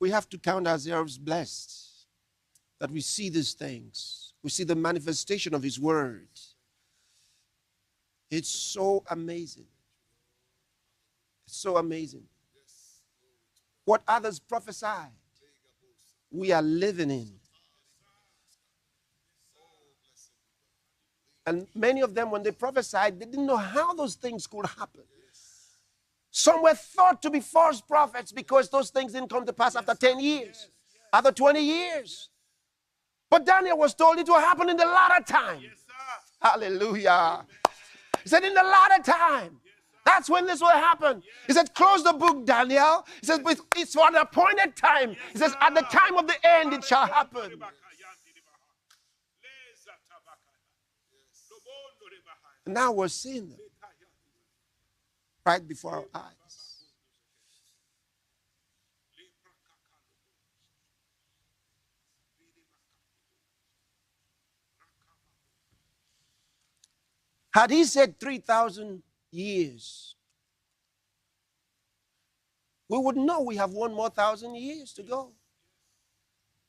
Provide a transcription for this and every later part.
We have to count ourselves blessed that we see these things. We see the manifestation of his word. It's so amazing. It's so amazing. What others prophesied, we are living in. And many of them, when they prophesied, they didn't know how those things could happen. Some were thought to be false prophets because those things didn't come to pass after 10 years, after 20 years. But Daniel was told it will happen in the latter time. Hallelujah. He said, in the latter time, that's when this will happen. He said, close the book, Daniel. He says, it's for an appointed time. He says, at the time of the end, it shall happen. And now we're seeing them right before our eyes. Had he said 3,000 years, we would know we have one more 1,000 years to go.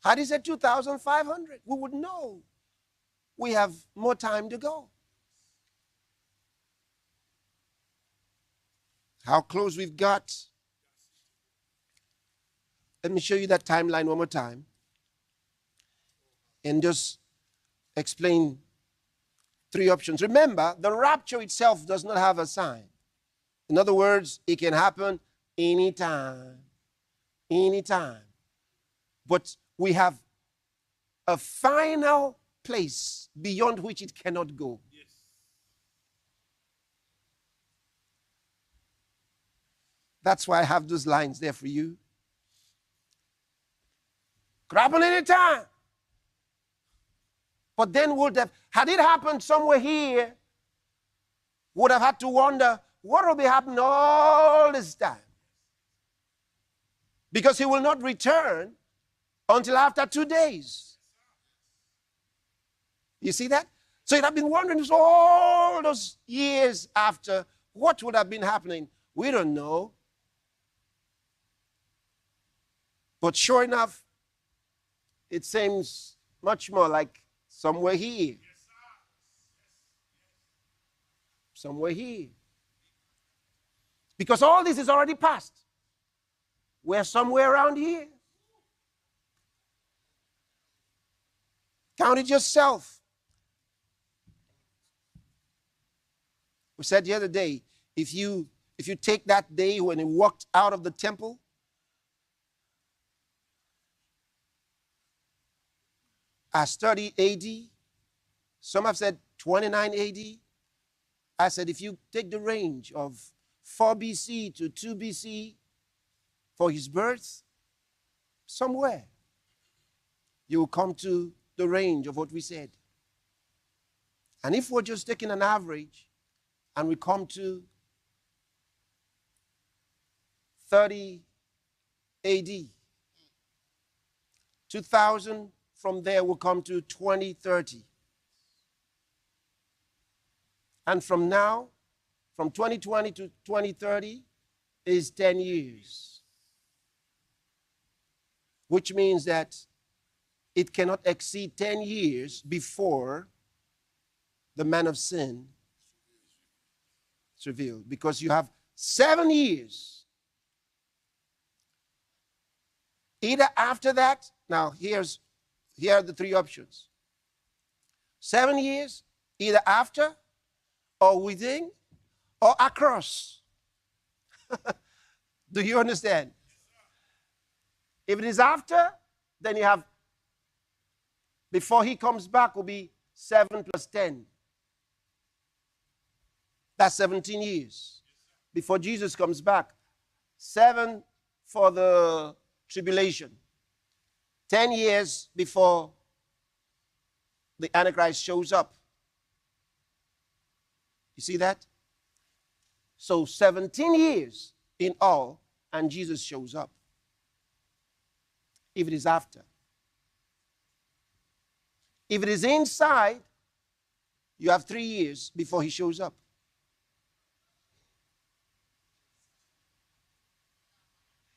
Had he said 2,500, we would know we have more time to go. How close we've got. Let me show you that timeline one more time and just explain 3 options. Remember, the rapture itself does not have a sign. In other words, it can happen anytime. Anytime. But we have a final place beyond which it cannot go. Yes. That's why I have those lines there for you. Could happen anytime. But then had it happened somewhere here, would have had to wonder, what will be happening all this time? Because he will not return until after 2 days. You see that? So you'd have been wondering all those years after, what would have been happening? We don't know. But sure enough, it seems much more like somewhere here. Somewhere here. Because all this is already past. We're somewhere around here. Count it yourself. We said the other day, if you take that day when he walked out of the temple, as 30 AD, some have said 29 AD. I said, if you take the range of 4 BC to 2 BC for his birth, somewhere you will come to the range of what we said. And if we're just taking an average and we come to 30 AD, 2000 from there will come to 2030. And from now, from 2020 to 2030 is 10 years. Which means that it cannot exceed 10 years before the man of sin is revealed. Because you have 7 years. Either after that, now here are the 3 options. 7 years, either after or within or across. Do you understand? If it is after, then you have, before he comes back will be 7 plus 10. That's 17 years. Before Jesus comes back. 7 for the tribulation. 10 years before the Antichrist shows up. You see that? So 17 years in all, and Jesus shows up. If it is after. If it is inside, you have 3 years before he shows up.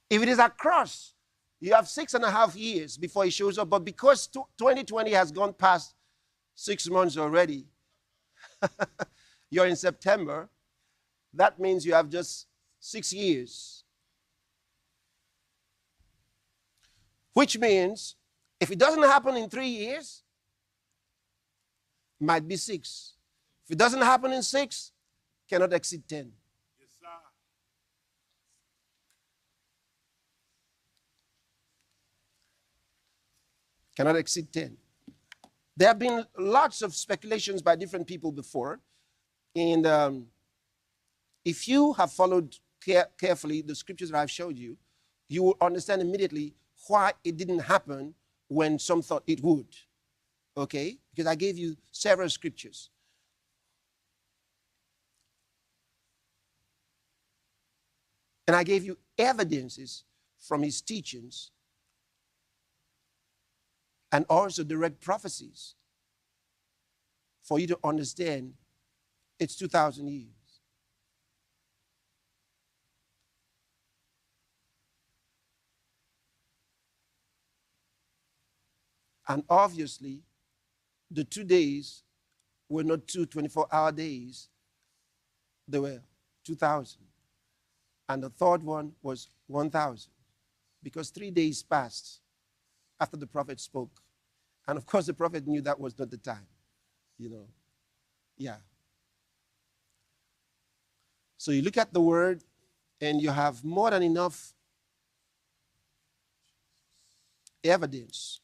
If it is across, You have 6.5 years before he shows up. But because 2020 has gone past 6 months already, you're in September, that means you have just 6 years. Which means if it doesn't happen in 3 years, it might be 6. If it doesn't happen in 6, cannot exceed 10. Yes, sir. Cannot exceed 10. There have been lots of speculations by different people before. And if you have followed carefully the scriptures that I've showed you, you will understand immediately why it didn't happen when some thought it would. Okay? Because I gave you several scriptures. And I gave you evidences from his teachings and also direct prophecies for you to understand it's 2,000 years. And obviously, the 2 days were not 2 24-hour days. They were 2,000. And the third one was 1,000. Because 3 days passed after the prophet spoke. And of course, the prophet knew that was not the time. You know. Yeah. So you look at the word, and you have more than enough evidence